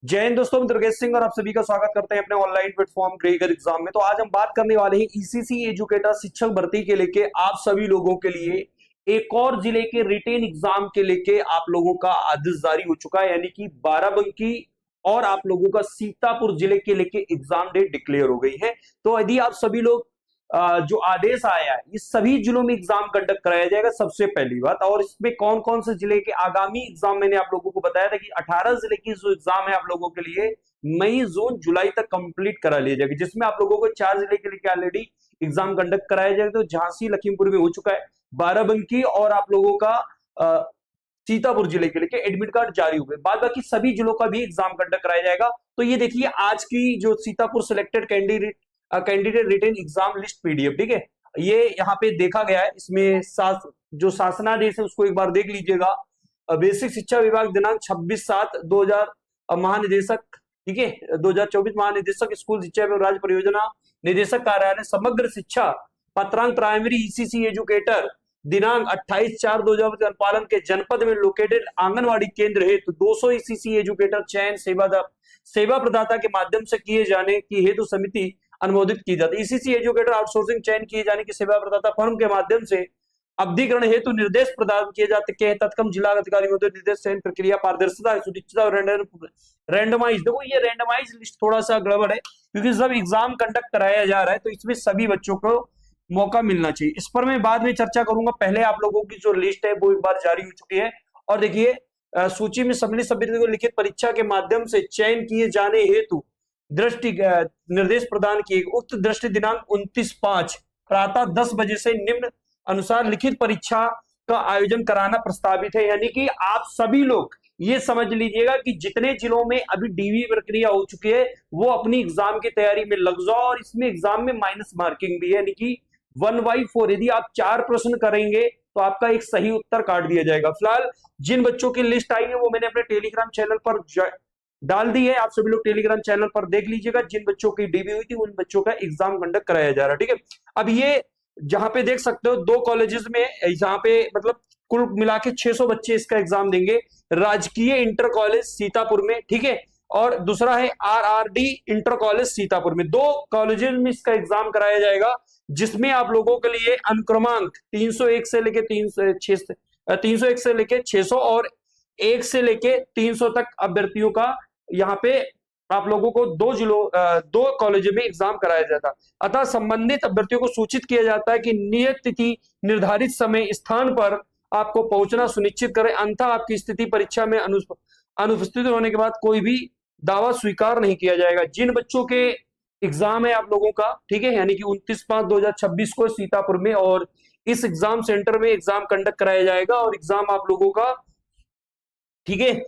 जय हिंद दोस्तों, मैं दुर्गेश सिंह और आप सभी का स्वागत करते हैं अपने ऑनलाइन प्लेटफॉर्म ग्रेगर एग्जाम में। तो आज हम बात करने वाले हैं ईसीसी एजुकेटर शिक्षक भर्ती के लेके आप सभी लोगों के लिए एक और जिले के रिटेन एग्जाम के लेके आप लोगों का आदेश जारी हो चुका है, यानी कि बाराबंकी और आप लोगों का सीतापुर जिले के लेके एग्जाम डेट डिक्लेयर हो गई है। तो यदि आप सभी लोग जो आदेश आया है इस सभी जिलों में एग्जाम कंडक्ट कराया जाएगा, सबसे पहली बात। और इसमें कौन कौन से जिले के आगामी एग्जाम मैंने आप लोगों को बताया था कि 18 जिले की जो एग्जाम है आप लोगों के लिए मई जून जुलाई तक कंप्लीट करा लिया जाएगा, जिसमें आप लोगों को 4 जिले के लिए ऑलरेडी एग्जाम कंडक्ट कराया जाएगा। तो झांसी लखीमपुर में हो चुका है, बाराबंकी और आप लोगों का सीतापुर जिले के लिए एडमिट कार्ड जारी हुए। बाद बाकी सभी जिलों का भी एग्जाम कंडक्ट कराया जाएगा। तो ये देखिए आज की जो Sitapur selected candidate written exam list PDF, ठीक है, ये यहाँ पे देखा गया है। इसमें जो शासनादेश है उसको एक बार देख लीजिएगा। बेसिक शिक्षा विभाग दिनांक 26/7/2000 महानिदेशक, ठीक है, 2024 महानिदेशक स्कूल शिक्षा एवं राज्य परियोजना निदेशक कार्यालय समग्र शिक्षा पत्रांक प्राइमरी ईसीसी एजुकेटर दिनांक 28/4/2024 अनुपालन के जनपद में लोकेटेड आंगनवाड़ी केंद्र हेतु 200 ईसीसी एजुकेटर चयन सेवा प्रदाता के माध्यम से किए जाने की हेतु समिति अनुमोदित की जाती है। ईसीसी एजुकेटर आउटसोर्सिंग चयन किए जाने की सेवा प्रदाता फर्म के माध्यम से अवधिग्रहण हेतु निर्देश प्रदान किए जाते हैं। तत्कम जिला अधिकारी महोदय निर्देश चयन प्रक्रिया पारदर्शिता सुनिश्चित और रैंडमाइज। देखो ये रैंडमाइज लिस्ट थोड़ा सा गड़बड़ है, क्योंकि जब एग्जाम कंडक्ट कराया जा रहा है तो इसमें सभी बच्चों को मौका मिलना चाहिए। इस पर मैं बाद में चर्चा करूंगा। पहले आप लोगों की जो लिस्ट है वो एक बार जारी हो चुकी है। और देखिए सूची में सम्मिलित अभ्यर्थियों को लिखित परीक्षा के माध्यम से चयन किए जाने हेतु दृष्टि निर्देश प्रदान किए। उक्त दृष्टि दिनांक 29/5 प्रातः 10 बजे से निम्न अनुसार लिखित परीक्षा का आयोजन कराना प्रस्तावित है। यानी कि आप सभी लोग ये समझ लीजिएगा कि जितने जिलों में अभी डीवी प्रक्रिया हो चुकी है वो अपनी एग्जाम की तैयारी में लग जाओ। और इसमें एग्जाम में माइनस मार्किंग भी है, यानी कि 1/4। यदि आप 4 प्रश्न करेंगे तो आपका एक सही उत्तर काट दिया जाएगा। फिलहाल जिन बच्चों की लिस्ट आई है वो मैंने अपने टेलीग्राम चैनल पर डाल दी है, आप सभी लोग टेलीग्राम चैनल पर देख लीजिएगा। जिन बच्चों की डीबी हुई थी उन बच्चों का एग्जाम कंडक्ट कराया जा रहा है, ठीक है। अब ये जहां पे देख सकते हो 2 कॉलेजेस में, जहां पे मतलब कुल मिला के 600 बच्चे इसका एग्जाम देंगे। राजकीय इंटर कॉलेज सीतापुर में, ठीक है, और दूसरा है आरआरडी इंटर कॉलेज सीतापुर में। 2 कॉलेजेस में इसका एग्जाम कराया जाएगा, जिसमें आप लोगों के लिए अनुक्रमांक 301 से लेके 301 से लेके 600 और 1 से लेके 300 तक अभ्यर्थियों का यहाँ पे आप लोगों को 2 कॉलेजों में एग्जाम कराया जाता। अतः संबंधित अभ्यर्थियों को सूचित किया जाता है कि नियत तिथि निर्धारित समय स्थान पर आपको पहुंचना सुनिश्चित करें, अन्यथा आपकी स्थिति परीक्षा में अनुपस्थित होने के बाद कोई भी दावा स्वीकार नहीं किया जाएगा। जिन बच्चों के एग्जाम है आप लोगों का, ठीक है, यानी कि 29/5/2026 को सीतापुर में और इस एग्जाम सेंटर में एग्जाम कंडक्ट कराया जाएगा और एग्जाम आप लोगों का, ठीक है,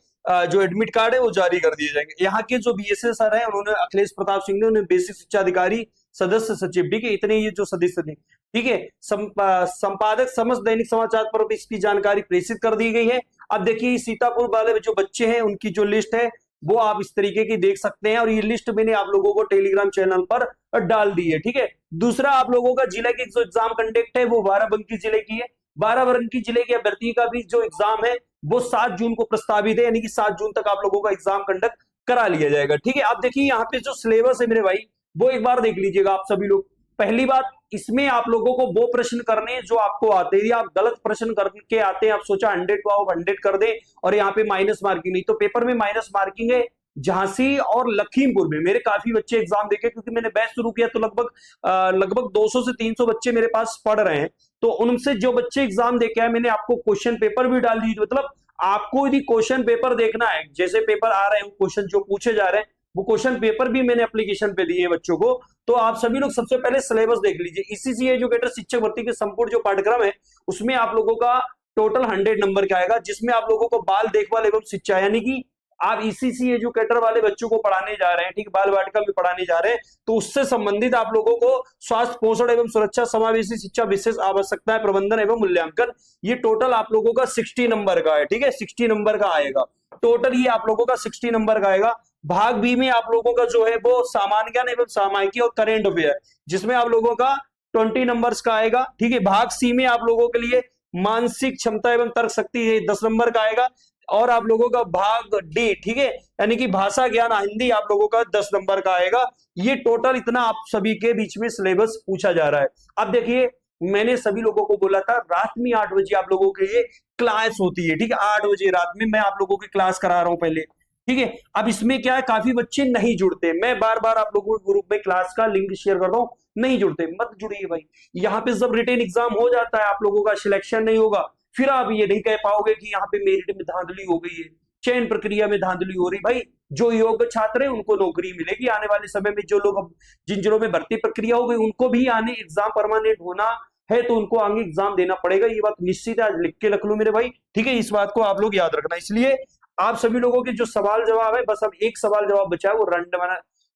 जो एडमिट कार्ड है वो जारी कर दिए जाएंगे। यहाँ के जो बीएसए सर है उन्होंने, अखिलेश प्रताप सिंह ने, उन्हें बेसिक शिक्षा अधिकारी सदस्य सचिव, ठीक है, इतने ये जो सदस्य थे, ठीक है, संपादक समस्त दैनिक समाचार पर इसकी जानकारी प्रेषित कर दी गई है। अब देखिए सीतापुर वाले जो बच्चे हैं उनकी जो लिस्ट है वो आप इस तरीके की देख सकते हैं, और ये लिस्ट मैंने आप लोगों को टेलीग्राम चैनल पर डाल दी है, ठीक है। दूसरा आप लोगों का जिले की जो एग्जाम कंडक्ट है वो बाराबंकी जिले की है। बाराबंकी जिले के अभ्यर्थी का भी जो एग्जाम है वो 7 जून को प्रस्तावित है, यानी कि 7 जून तक आप लोगों का एग्जाम कंडक्ट करा लिया जाएगा, ठीक है। आप देखिए यहाँ पे जो सिलेबस है मेरे भाई वो एक बार देख लीजिएगा आप सभी लोग। पहली बात, इसमें आप लोगों को वो प्रश्न करने हैं जो आपको आते हैं। यदि आप गलत प्रश्न करके आते हैं, आप सोचा 100 को आप 100 कर दें और यहाँ पे माइनस मार्किंग नहीं, तो पेपर में माइनस मार्किंग है। झांसी और लखीमपुर में मेरे काफी बच्चे एग्जाम देखे, क्योंकि मैंने बैच शुरू किया तो लगभग 200 से 300 बच्चे मेरे पास पढ़ रहे हैं। तो उनसे जो बच्चे एग्जाम देके आए मैंने आपको क्वेश्चन पेपर भी डाल दी। मतलब आपको यदि क्वेश्चन पेपर देखना है, जैसे पेपर आ रहे हैं क्वेश्चन जो पूछे जा रहे हैं वो क्वेश्चन पेपर भी मैंने एप्लीकेशन पे दिए हैं बच्चों को। तो आप सभी लोग सबसे पहले सिलेबस देख लीजिए। ईसीसी एजुकेटर शिक्षक भर्ती के संपूर्ण जो पाठ्यक्रम है उसमें आप लोगों का टोटल 100 नंबर का आएगा, जिसमें आप लोगों को बाल देखभाल एवं शिक्षा, यानी कि आप ईसीसी एजुकेटर वाले बच्चों को पढ़ाने जा रहे हैं, ठीक, बाल वाटिका में पढ़ाने जा रहे हैं, तो उससे संबंधित आप लोगों को स्वास्थ्य पोषण एवं सुरक्षा समावेशी शिक्षा विशेष आवश्यकताएं प्रबंधन एवं मूल्यांकन, ये टोटल आप लोगों का 60 नंबर का है, ठीक है, 60 नंबर का आएगा टोटल। ये आप लोगों का 60 नंबर का आएगा। भाग बी में आप लोगों का जो है वो सामान्य ज्ञान एवं सामायिकी और करेंट अफेयर, जिसमें आप लोगों का 20 नंबर्स का आएगा, ठीक है। भाग सी में आप लोगों के लिए मानसिक क्षमता एवं तर्क शक्ति 10 नंबर का आएगा। और आप लोगों का भाग डी, ठीक है, यानी कि भाषा ज्ञान हिंदी आप लोगों का 10 नंबर का आएगा। ये टोटल इतना आप सभी के बीच में सिलेबस पूछा जा रहा है। अब देखिए, मैंने सभी लोगों को बोला था रात में 8 बजे आप लोगों के लिए क्लास होती है, ठीक है, 8 बजे रात में मैं आप लोगों की क्लास करा रहा हूं पहले, ठीक है। अब इसमें क्या है, काफी बच्चे नहीं जुड़ते, मैं बार बार आप लोगों के ग्रुप में क्लास का लिंक शेयर करता हूं, नहीं जुड़ते, मत जुड़िए भाई। यहाँ पे जब रिटेन एग्जाम हो जाता है, आप लोगों का सिलेक्शन नहीं होगा, फिर आप ये नहीं कह पाओगे कि यहाँ पे मेरिट में धांधली हो गई है, चयन प्रक्रिया में धांधली हो रही। भाई जो योग्य छात्र है उनको नौकरी मिलेगी आने वाले समय में, जो लोग अब जिन जिलों में भर्ती प्रक्रिया हो गई उनको भी आने एग्जाम परमानेंट होना है तो उनको आगे एग्जाम देना पड़ेगा, ये बात निश्चित है, आज लिख के रख लो मेरे भाई, ठीक है। इस बात को आप लोग याद रखना। इसलिए आप सभी लोगों के जो सवाल जवाब है, बस अब एक सवाल जवाब बचा है, वो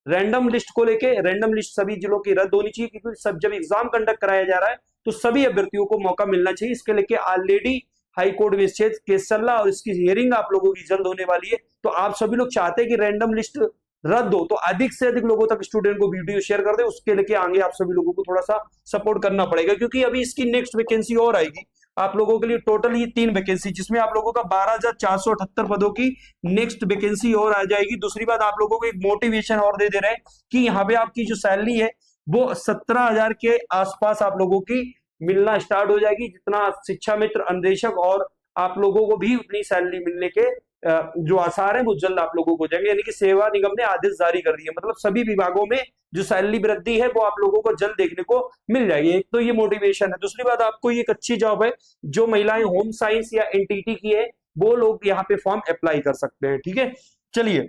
रैंडम लिस्ट को लेके, रैंडम लिस्ट सभी जिलों की रद्द होनी चाहिए, क्योंकि सब जब एग्जाम कंडक्ट कराया जा रहा है तो सभी अभ्यर्थियों को मौका मिलना चाहिए। इसके लेके ऑलरेडी हाई कोर्ट में केस चल रहा और इसकी हियरिंग आप लोगों की जल्द होने वाली है। तो आप सभी लोग चाहते हैं कि रैंडम लिस्ट रद्द हो, तो अधिक से अधिक लोगों तक स्टूडेंट को वीडियो शेयर कर दे, उसके लेके आगे आप सभी लोगों को थोड़ा सा सपोर्ट करना पड़ेगा, क्योंकि अभी इसकी नेक्स्ट वैकेंसी और आएगी आप लोगों के लिए। टोटल ये 3 वैकेंसी, जिसमें आप लोगों का 12,478 पदों की नेक्स्ट वैकेंसी और आ जाएगी। दूसरी बात, आप लोगों को एक मोटिवेशन और दे रहे हैं कि यहाँ पे आपकी जो सैलरी है वो 17,000 के आसपास आप लोगों की मिलना स्टार्ट हो जाएगी, जितना शिक्षा मित्र, अन्वेषक और आप लोगों को भी उतनी सैलरी मिलने के जो आसार है वो जल्द आप लोगों को हो जाएंगे। यानी कि सेवा निगम ने आदेश जारी कर दिए, मतलब सभी विभागों में जो सैलरी वृद्धि है वो आप लोगों को जल्द देखने को मिल जाएगी। एक तो ये मोटिवेशन है, दूसरी बात आपको ये एक अच्छी जॉब है, जो महिलाएं होम साइंस या एनटीटी की है वो लोग यहाँ पे फॉर्म अप्लाई कर सकते हैं, ठीक है। चलिए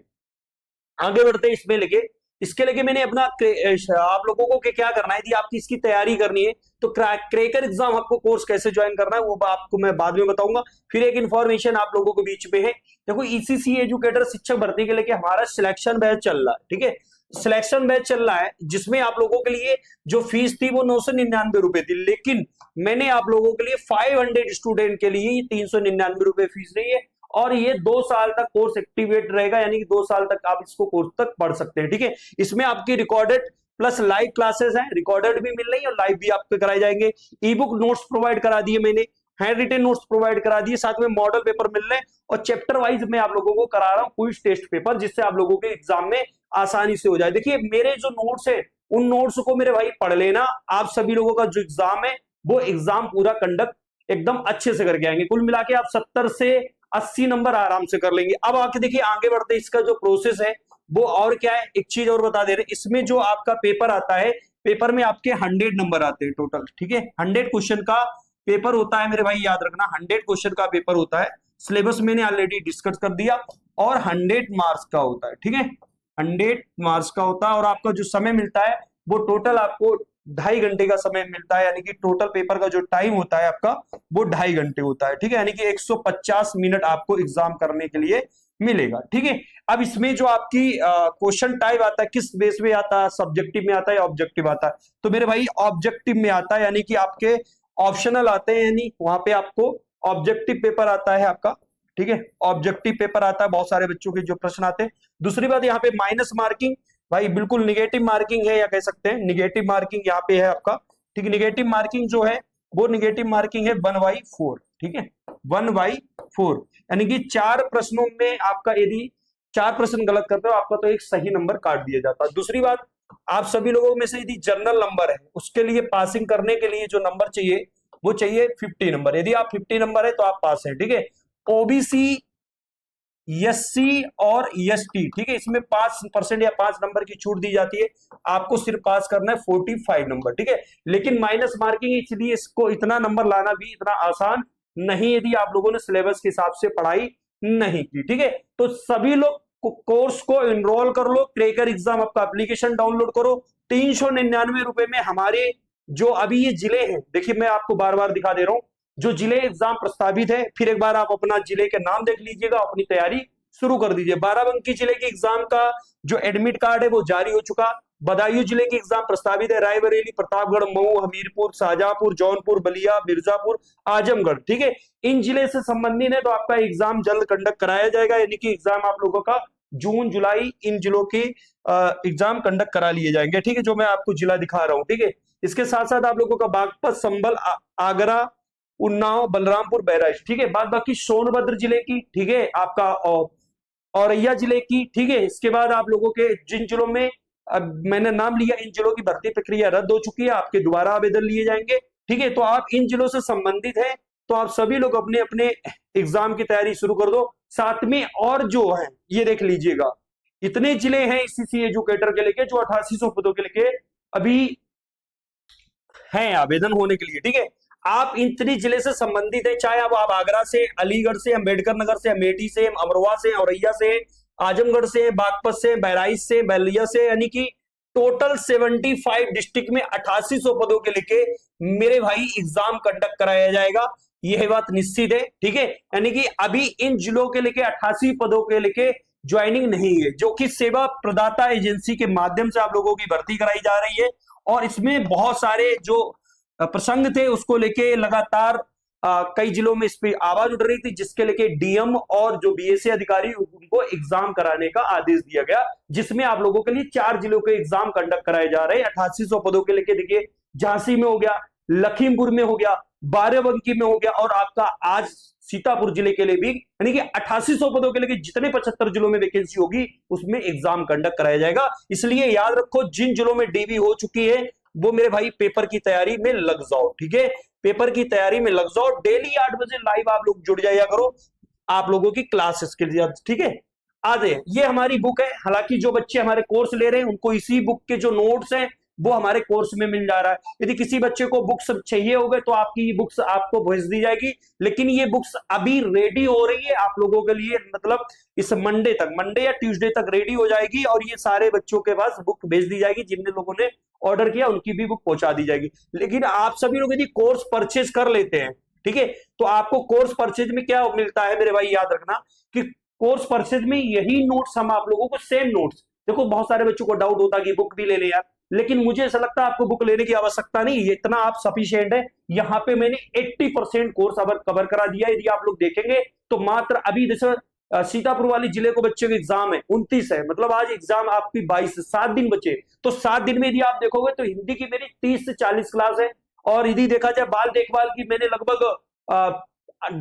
आगे बढ़ते हैं इसमें लेके, इसके लेके मैंने अपना आप लोगों को क्या करना है, यदि आपकी इसकी तैयारी करनी है तो क्रैकर एग्जाम आपको कोर्स कैसे ज्वाइन करना है वो आपको मैं बाद में बताऊंगा। फिर एक इन्फॉर्मेशन आप लोगों के बीच में है, देखो ईसीसी एजुकेटर शिक्षक भर्ती के लेके हमारा सिलेक्शन बैच चल रहा है, ठीक है, सिलेक्शन बैच चल रहा है, जिसमें आप लोगों के लिए जो फीस थी वो 999 रुपए थी, लेकिन मैंने आप लोगों के लिए 500 स्टूडेंट के लिए 399 रुपए फीस रही है, और ये 2 साल तक कोर्स एक्टिवेट रहेगा, यानी कि 2 साल तक आप इसको कोर्स तक पढ़ सकते हैं, ठीक है। इसमें आपकी रिकॉर्डेड प्लस लाइव क्लासेस हैं, रिकॉर्डेड भी मिल रही है और लाइव भी आपको कराए जाएंगे। ई बुक नोट्स प्रोवाइड करा दिए मैंने, हैंड रिटेन नोट्स प्रोवाइड करा दिए, साथ में मॉडल पेपर मिल रहे हैं, और चैप्टर वाइज मैं आप लोगों को करा रहा हूँ क्विज टेस्ट पेपर, जिससे आप लोगों के एग्जाम में आसानी से हो जाए। देखिए मेरे जो नोट्स है उन नोट्स को मेरे भाई पढ़ लेना, आप सभी लोगों का जो एग्जाम है वो एग्जाम पूरा कंडक्ट एकदम अच्छे से करके आएंगे, कुल मिला के आप 70 से 80 नंबर आराम से कर लेंगे। अब आके देखिए आगे बढ़ते इसका जो प्रोसेस है वो और क्या है, एक चीज और बता दे रहे, इसमें जो आपका पेपर आता है, पेपर में आपके 100 नंबर आते हैं टोटल, ठीक है, 100 क्वेश्चन का पेपर होता है मेरे भाई, याद रखना 100 क्वेश्चन का पेपर होता है। सिलेबस मैंने ऑलरेडी डिस्कस कर दिया, और 100 मार्क्स का होता है, ठीक है, 100 मार्क्स का होता है, और आपका जो समय मिलता है वो टोटल आपको 2.5 घंटे का समय मिलता है, यानी कि टोटल पेपर का जो टाइम होता है आपका वो 2.5 घंटे होता है, ठीक है, यानी कि 150 मिनट आपको एग्जाम करने के लिए मिलेगा, ठीक है। अब इसमें जो आपकी क्वेश्चन टाइप आता है, किस बेस में आता है, सब्जेक्टिव में आता है, ऑब्जेक्टिव आता है, तो मेरे भाई ऑब्जेक्टिव में आता है, यानी कि आपके ऑप्शनल आते हैं, यानी वहां पे आपको ऑब्जेक्टिव पेपर आता है आपका, ठीक है, ऑब्जेक्टिव पेपर आता है, बहुत सारे बच्चों के जो प्रश्न आते हैं। दूसरी बात यहाँ पे माइनस मार्किंग, भाई बिल्कुल निगेटिव मार्किंग है, या कह सकते हैं निगेटिव मार्किंग यहाँ पे है आपका, ठीक है, निगेटिव मार्किंग जो है वो निगेटिव मार्किंग है 1/4, ठीक है, 1/4, यानी कि 4 प्रश्नों में आपका यदि 4 प्रश्न गलत करते हो आपका तो एक सही नंबर काट दिया जाता है। दूसरी बात, आप सभी लोगों में से यदि जनरल नंबर है उसके लिए पासिंग करने के लिए जो नंबर चाहिए वो चाहिए 50 नंबर, यदि आप 50 नंबर है तो आप पास है, ठीक है। ओबीसी, एससी और एसटी, ठीक है, इसमें 5% या 5 नंबर की छूट दी जाती है, आपको सिर्फ पास करना है 45 नंबर, ठीक है। लेकिन माइनस मार्किंग, इसलिए इसको इतना नंबर लाना भी इतना आसान नहीं, यदि आप लोगों ने सिलेबस के हिसाब से पढ़ाई नहीं की, ठीक है। तो सभी लोग कोर्स को एनरोल कर लो, क्रैकर एग्जाम आपका एप्लीकेशन डाउनलोड करो, 399 रुपए में हमारे जो अभी ये जिले हैं, देखिए मैं आपको बार बार दिखा दे रहा हूं जो जिले एग्जाम प्रस्तावित है, फिर एक बार आप अपना जिले के नाम देख लीजिएगा, अपनी तैयारी शुरू कर दीजिए। बाराबंकी जिले के एग्जाम का जो एडमिट कार्ड है वो जारी हो चुका, बदायूं जिले की एग्जाम प्रस्तावित है, रायबरेली, प्रतापगढ़, मऊ, हमीरपुर, शाहजहांपुर, जौनपुर, बलिया, मिर्जापुर, आजमगढ़, ठीक है, इन जिले से संबंधित है, तो आपका एग्जाम जल्द कंडक्ट कराया जाएगा, यानी कि एग्जाम आप लोगों का जून जुलाई इन जिलों की एग्जाम कंडक्ट करा लिए जाएंगे, ठीक है, जो मैं आपको जिला दिखा रहा हूं, ठीक है। इसके साथ साथ आप लोगों का बागपत, संभल, आगरा, उन्नाव, बलरामपुर, बहराइच, ठीक है। बाद बाकी सोनभद्र जिले की, ठीक है, आपका औरैया जिले की, ठीक है। इसके बाद आप लोगों के जिन जिलों में अब मैंने नाम लिया, इन जिलों की भर्ती प्रक्रिया रद्द हो चुकी है, आपके दोबारा आवेदन लिए जाएंगे, ठीक है। तो आप इन जिलों से संबंधित हैं, तो आप सभी लोग अपने अपने एग्जाम की तैयारी शुरू कर दो। साथ में और जो है ये देख लीजिएगा, इतने जिले हैं ईसीसी एजुकेटर के लेके जो 8800 पदों के लेके अभी हैं आवेदन होने के लिए, ठीक है। आप इन इतने जिले से संबंधित है, चाहे अब आप आगरा से, अलीगढ़ से, अम्बेडकर नगर से, अमेठी से, अमरोहा से, औरैया से, आजमगढ़ से, बागपत से, बहराइच से, बलिया से, यानी कि टोटल 75 डिस्ट्रिक्ट में 8800 पदों के लेके मेरे भाई एग्जाम कंडक्ट कराया जाएगा, यह बात निश्चित है, ठीक है। यानी कि अभी इन जिलों के लेके 88 पदों के लेके ज्वाइनिंग नहीं है, जो कि सेवा प्रदाता एजेंसी के माध्यम से आप लोगों की भर्ती कराई जा रही है। और इसमें बहुत सारे जो प्रसंग थे उसको लेके लगातार कई जिलों में इस पे आवाज उठ रही थी, जिसके लेके डीएम और जो बीएसए अधिकारी उनको एग्जाम कराने का आदेश दिया गया, जिसमें आप लोगों के लिए 4 जिलों के एग्जाम कंडक्ट कराए जा रहे हैं 8800 पदों के लेके। देखिए, झांसी में हो गया, लखीमपुर में हो गया, बाराबंकी में हो गया, और आपका आज सीतापुर जिले के लिए भी, यानी कि 8800 पदों के लिए जितने 75 जिलों में वैकेंसी होगी उसमें एग्जाम कंडक्ट कराया जाएगा। इसलिए याद रखो, जिन जिलों में डीबी हो चुकी है वो मेरे भाई पेपर की तैयारी में लग जाओ, ठीक है। पेपर की तैयारी में लग जाओ, डेली 8 बजे लाइव आप लोग जुड़ जाया करो आप लोगों की क्लासेस के लिए, ठीक है। आगे ये हमारी बुक है, हालांकि जो बच्चे हमारे कोर्स ले रहे हैं उनको इसी बुक के जो नोट्स हैं वो हमारे कोर्स में मिल जा रहा है। यदि किसी बच्चे को बुक्स चाहिए होगा तो आपकी ये बुक्स आपको भेज दी जाएगी, लेकिन ये बुक्स अभी रेडी हो रही है आप लोगों के लिए, मतलब इस मंडे तक, मंडे या ट्यूसडे तक रेडी हो जाएगी, और ये सारे बच्चों के पास बुक भेज दी जाएगी, जिन लोगों ने ऑर्डर किया उनकी भी बुक पहुंचा दी जाएगी। लेकिन आप सभी लोग यदि कोर्स परचेज कर लेते हैं, ठीक है, तो आपको कोर्स परचेज में क्या मिलता है मेरे भाई, याद रखना कि कोर्स परचेज में यही नोट्स हम आप लोगों को, सेम नोट्स। देखो, बहुत सारे बच्चों को डाउट होता है कि बुक भी ले ले यार, लेकिन मुझे ऐसा लगता है आपको बुक लेने की आवश्यकता नहीं, ये इतना आप सफिशिएंट है। यहाँ पे मैंने 80% कोर्स कवर करा दिया। यदि आप लोग देखेंगे तो मात्र अभी जैसे सीतापुर वाली जिले को बच्चों के एग्जाम है 29 है, मतलब आज एग्जाम आपकी 22 7 दिन बचे, तो 7 दिन में यदि आप देखोगे तो हिंदी की मेरी 30 से 40 क्लास है, और यदि देखा जाए बाल देखभाल की मैंने लगभग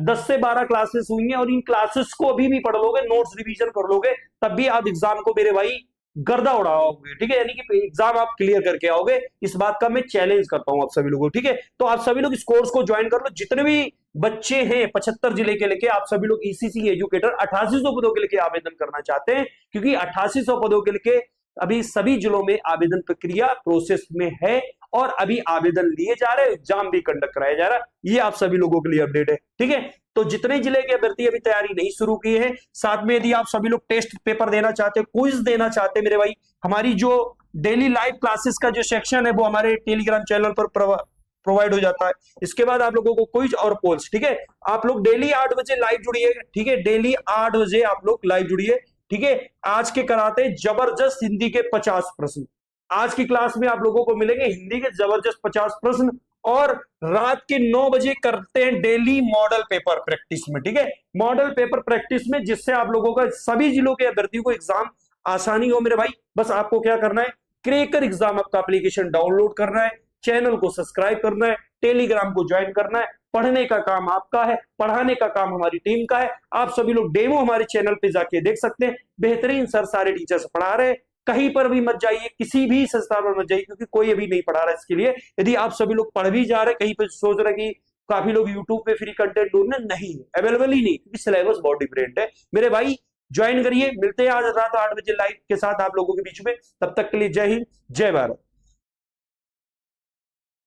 10 से 12 क्लासेस हुई हैं, और इन क्लासेस को अभी भी पढ़ लोगे, नोट्स रिवीजन कर लोगे, तब भी आप एग्जाम को मेरे भाई गर्दा उड़ाओगे, ठीक है। यानी कि एग्जाम आप क्लियर करके आओगे, इस बात का मैं चैलेंज करता हूं आप सभी लोगों, ठीक है। तो आप सभी लोग इस कोर्स को ज्वाइन कर लो, जितने भी बच्चे हैं 75 जिले के लेके, आप सभी लोग ईसीसी एजुकेटर 8800 पदों के लेके आवेदन करना चाहते हैं, क्योंकि 8800 पदों के लेके अभी सभी जिलों में आवेदन प्रक्रिया प्रोसेस में है, और अभी आवेदन लिए जा रहे हैं, एग्जाम भी कंडक्ट कराया जा रहा है। ये आप सभी लोगों के लिए अपडेट है, ठीक है। तो जितने जिले के अभ्यर्थी अभी तैयारी नहीं शुरू की है, साथ में यदि आप सभी लोग टेस्ट पेपर देना चाहते हैं, क्विज देना चाहते हैं मेरे भाई, हमारी जो डेली लाइव क्लासेस का जो सेक्शन है वो हमारे टेलीग्राम चैनल पर प्रोवाइड हो जाता है। इसके बाद आप लोगों को क्विज और पोल्स, ठीक है। आप लोग डेली 8 बजे लाइव जुड़िए, ठीक है, डेली 8 बजे आप लोग लाइव जुड़िए, ठीक है। आज के कराते जबरदस्त हिंदी के 50 प्रश्न, आज की क्लास में आप लोगों को मिलेंगे हिंदी के जबरदस्त 50 प्रश्न, और रात के 9 बजे करते हैं डेली मॉडल पेपर प्रैक्टिस में, ठीक है, मॉडल पेपर प्रैक्टिस में, जिससे आप लोगों का सभी जिलों के अभ्यर्थियों को एग्जाम आसानी हो मेरे भाई। बस आपको क्या करना है, क्रैकर एग्जाम आपका एप्लीकेशन डाउनलोड करना है, चैनल को सब्सक्राइब करना है, टेलीग्राम को ज्वाइन करना है। पढ़ने का काम आपका है, पढ़ाने का काम हमारी टीम का है। आप सभी लोग डेमो हमारे चैनल पे जाके देख सकते हैं, बेहतरीन सर सारे टीचर्स पढ़ा रहे हैं। कहीं पर भी मत जाइए, किसी भी संस्था पर मत जाइए, क्योंकि कोई अभी नहीं पढ़ा रहा है इसके लिए। यदि आप सभी लोग पढ़ भी जा रहे हैं, कहीं पर सोच रहे कि काफी लोग यूट्यूब पे फ्री कंटेंट ढूंढने, नहीं अवेलेबल ही नहीं, क्योंकि सिलेबस बहुत डिफरेंट है मेरे भाई। ज्वाइन करिए, मिलते हैं आज रात 8 बजे लाइव के साथ आप लोगों के बीच में। तब तक के लिए जय हिंद, जय भारत।